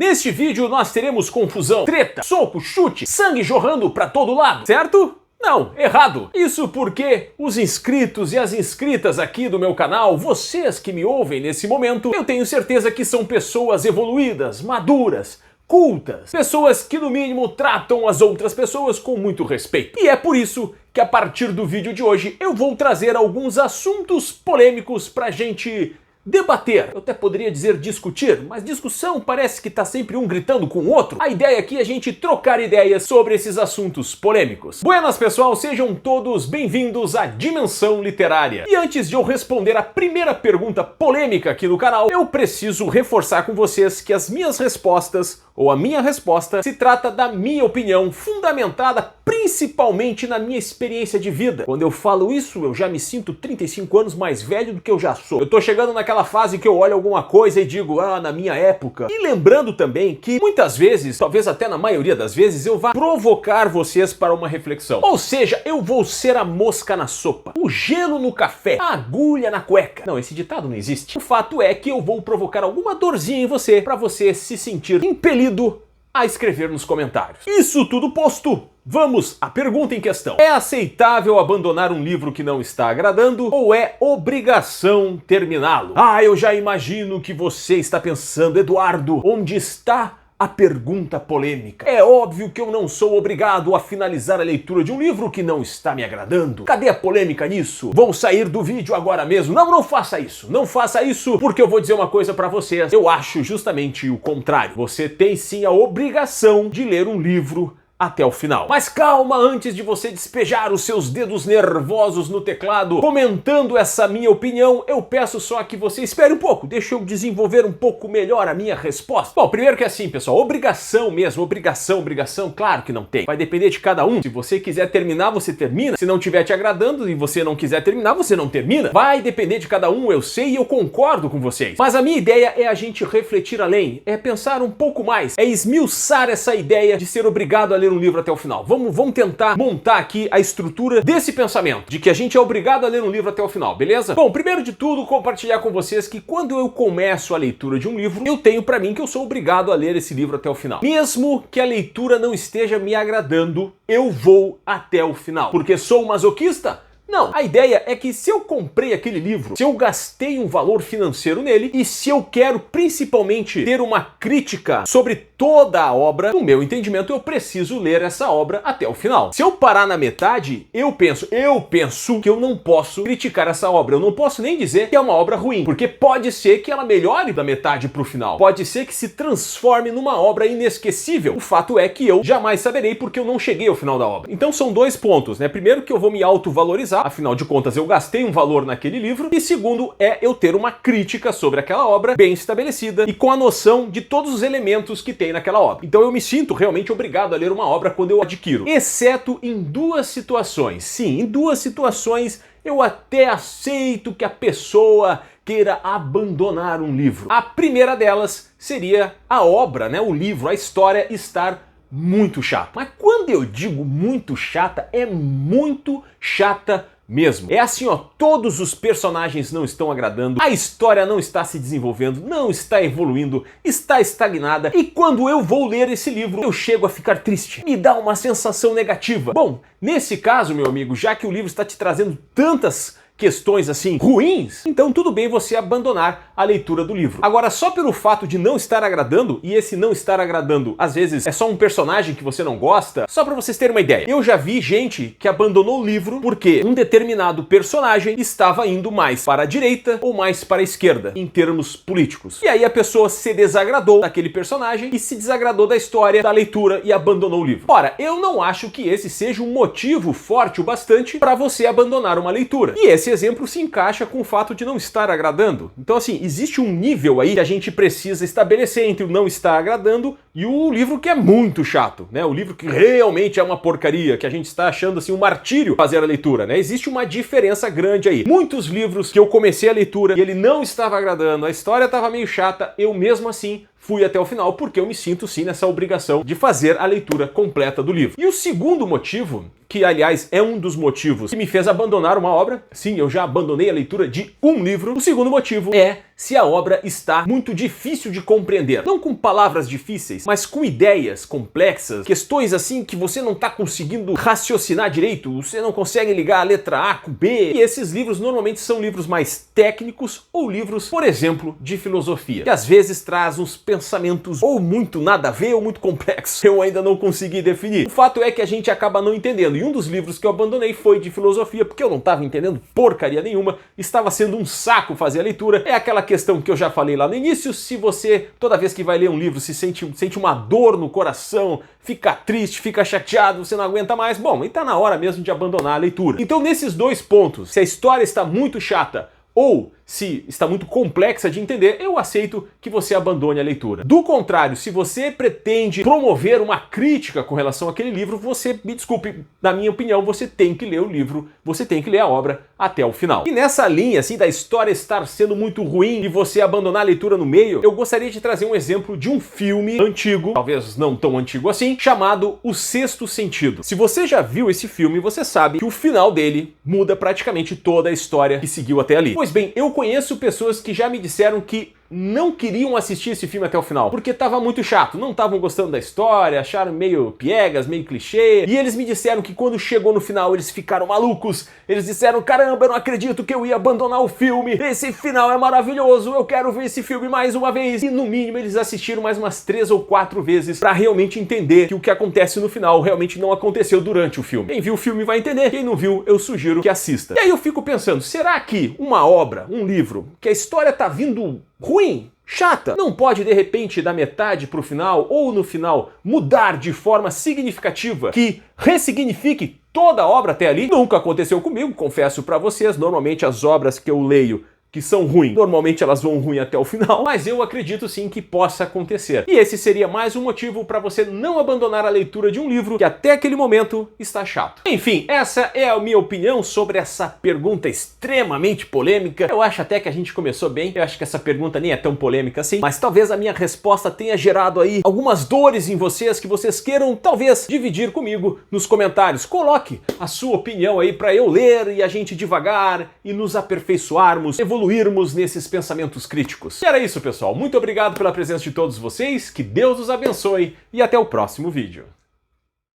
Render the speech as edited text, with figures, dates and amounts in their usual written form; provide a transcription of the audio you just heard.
Neste vídeo nós teremos confusão, treta, soco, chute, sangue jorrando pra todo lado, certo? Não, errado. Isso porque os inscritos e as inscritas aqui do meu canal, vocês que me ouvem nesse momento, eu tenho certeza que são pessoas evoluídas, maduras, cultas, pessoas que no mínimo tratam as outras pessoas com muito respeito. E é por isso que a partir do vídeo de hoje eu vou trazer alguns assuntos polêmicos pra gente debater. Eu até poderia dizer discutir, mas discussão parece que tá sempre um gritando com o outro. A ideia aqui é a gente trocar ideias sobre esses assuntos polêmicos. Buenas pessoal, sejam todos bem-vindos à Dimensão Literária. E antes de eu responder a primeira pergunta polêmica aqui no canal, eu preciso reforçar com vocês que as minhas respostas, ou a minha resposta, se trata da minha opinião, fundamentada principalmente na minha experiência de vida. Quando eu falo isso, eu já me sinto 35 anos mais velho do que eu já sou. Eu tô chegando naquela fase que eu olho alguma coisa e digo, na minha época. E lembrando também que muitas vezes, talvez até na maioria das vezes, eu vá provocar vocês para uma reflexão. Ou seja, eu vou ser a mosca na sopa, o gelo no café, a agulha na cueca. Não, esse ditado não existe. O fato é que eu vou provocar alguma dorzinha em você para você se sentir impelido a escrever nos comentários. Isso tudo posto, vamos à pergunta em questão. É aceitável abandonar um livro que não está agradando ou é obrigação terminá-lo? Eu já imagino que você está pensando, Eduardo, onde está a pergunta polêmica? É óbvio que eu não sou obrigado a finalizar a leitura de um livro que não está me agradando. Cadê a polêmica nisso? Vou sair do vídeo agora mesmo. Não faça isso. Não faça isso, porque eu vou dizer uma coisa pra vocês. Eu acho justamente o contrário. Você tem sim a obrigação de ler um livro até o final. Mas calma, antes de você despejar os seus dedos nervosos no teclado comentando essa minha opinião, eu peço só que você espere um pouco, deixa eu desenvolver um pouco melhor a minha resposta. Bom, primeiro que assim, pessoal, obrigação mesmo, obrigação, claro que não tem. Vai depender de cada um. Se você quiser terminar, você termina. Se não estiver te agradando e você não quiser terminar, você não termina. Vai depender de cada um, eu sei e eu concordo com vocês. Mas a minha ideia é a gente refletir além, é pensar um pouco mais, é esmiuçar essa ideia de ser obrigado a ler um livro até o final. Vamos tentar montar aqui a estrutura desse pensamento, de que a gente é obrigado a ler um livro até o final, beleza? Bom, primeiro de tudo, compartilhar com vocês que quando eu começo a leitura de um livro, eu tenho pra mim que eu sou obrigado a ler esse livro até o final. Mesmo que a leitura não esteja me agradando, eu vou até o final. Porque sou um masoquista? Não, a ideia é que se eu comprei aquele livro, se eu gastei um valor financeiro nele e se eu quero principalmente ter uma crítica sobre toda a obra, no meu entendimento eu preciso ler essa obra até o final. Se eu parar na metade, eu penso que eu não posso criticar essa obra, eu não posso nem dizer que é uma obra ruim, porque pode ser que ela melhore da metade pro final, pode ser que se transforme numa obra inesquecível. O fato é que eu jamais saberei porque eu não cheguei ao final da obra. Então são dois pontos, né? Primeiro que eu vou me autovalorizar, afinal de contas eu gastei um valor naquele livro, e segundo é eu ter uma crítica sobre aquela obra bem estabelecida e com a noção de todos os elementos que tem naquela obra. Então eu me sinto realmente obrigado a ler uma obra quando eu adquiro, exceto em duas situações. Sim, em duas situações eu até aceito que a pessoa queira abandonar um livro. A primeira delas seria a obra, né, o livro, a história estar muito chata. Mas quando eu digo muito chata, é muito chata mesmo. É assim, todos os personagens não estão agradando, a história não está se desenvolvendo, não está evoluindo, está estagnada, e quando eu vou ler esse livro, eu chego a ficar triste. Me dá uma sensação negativa. Bom, nesse caso, meu amigo, já que o livro está te trazendo tantas questões assim ruins, então tudo bem você abandonar a leitura do livro. Agora, só pelo fato de não estar agradando, e esse não estar agradando às vezes é só um personagem que você não gosta, só pra vocês terem uma ideia, eu já vi gente que abandonou o livro porque um determinado personagem estava indo mais para a direita ou mais para a esquerda, em termos políticos. E aí a pessoa se desagradou daquele personagem e se desagradou da história, da leitura e abandonou o livro. Ora, eu não acho que esse seja um motivo forte o bastante para você abandonar uma leitura. E esse exemplo se encaixa com o fato de não estar agradando. Então assim, existe um nível aí que a gente precisa estabelecer entre o não estar agradando e o livro que é muito chato, né? O livro que realmente é uma porcaria, que a gente está achando assim um martírio fazer a leitura, né? Existe uma diferença grande aí. Muitos livros que eu comecei a leitura e ele não estava agradando, a história estava meio chata, eu mesmo assim fui até o final, porque eu me sinto sim nessa obrigação de fazer a leitura completa do livro. E o segundo motivo, que aliás é um dos motivos que me fez abandonar uma obra, sim, eu já abandonei a leitura de um livro, o segundo motivo é se a obra está muito difícil de compreender. Não com palavras difíceis, mas com ideias complexas, questões assim que você não está conseguindo raciocinar direito, você não consegue ligar a letra A com B. E esses livros normalmente são livros mais técnicos ou livros, por exemplo, de filosofia, que às vezes traz uns pensamentos ou muito nada a ver ou muito complexos. Eu ainda não consegui definir. O fato é que a gente acaba não entendendo. E um dos livros que eu abandonei foi de filosofia, porque eu não estava entendendo porcaria nenhuma, estava sendo um saco fazer a leitura. É aquela questão que eu já falei lá no início, se você, toda vez que vai ler um livro, se sente uma dor no coração, fica triste, fica chateado, você não aguenta mais, bom, e tá na hora mesmo de abandonar a leitura. Então nesses dois pontos, se a história está muito chata, ou se está muito complexa de entender, eu aceito que você abandone a leitura. Do contrário, se você pretende promover uma crítica com relação àquele livro, você, me desculpe, na minha opinião, você tem que ler o livro, você tem que ler a obra até o final. E nessa linha, assim, da história estar sendo muito ruim e você abandonar a leitura no meio, eu gostaria de trazer um exemplo de um filme antigo, talvez não tão antigo assim, chamado O Sexto Sentido. Se você já viu esse filme, você sabe que o final dele muda praticamente toda a história que seguiu até ali. Pois bem, eu conheço pessoas que já me disseram que não queriam assistir esse filme até o final, porque estava muito chato, não estavam gostando da história, acharam meio piegas, meio clichê, e eles me disseram que quando chegou no final eles ficaram malucos, eles disseram, caramba, eu não acredito que eu ia abandonar o filme, esse final é maravilhoso, eu quero ver esse filme mais uma vez, e no mínimo eles assistiram mais umas 3 ou 4 vezes para realmente entender que o que acontece no final realmente não aconteceu durante o filme. Quem viu o filme vai entender, quem não viu, eu sugiro que assista. E aí eu fico pensando, será que uma obra, um livro, que a história tá vindo ruim, chata, não pode de repente da metade pro final ou no final mudar de forma significativa que ressignifique toda a obra até ali? Nunca aconteceu comigo, confesso pra vocês, normalmente as obras que eu leio que são ruins, normalmente elas vão ruim até o final, mas eu acredito sim que possa acontecer. E esse seria mais um motivo para você não abandonar a leitura de um livro que até aquele momento está chato. Enfim, essa é a minha opinião sobre essa pergunta extremamente polêmica. Eu acho até que a gente começou bem, eu acho que essa pergunta nem é tão polêmica assim, mas talvez a minha resposta tenha gerado aí algumas dores em vocês que vocês queiram talvez dividir comigo nos comentários. Coloque a sua opinião aí para eu ler e a gente devagar e nos aperfeiçoarmos, evoluirmos nesses pensamentos críticos. E era isso, pessoal. Muito obrigado pela presença de todos vocês, que Deus os abençoe e até o próximo vídeo.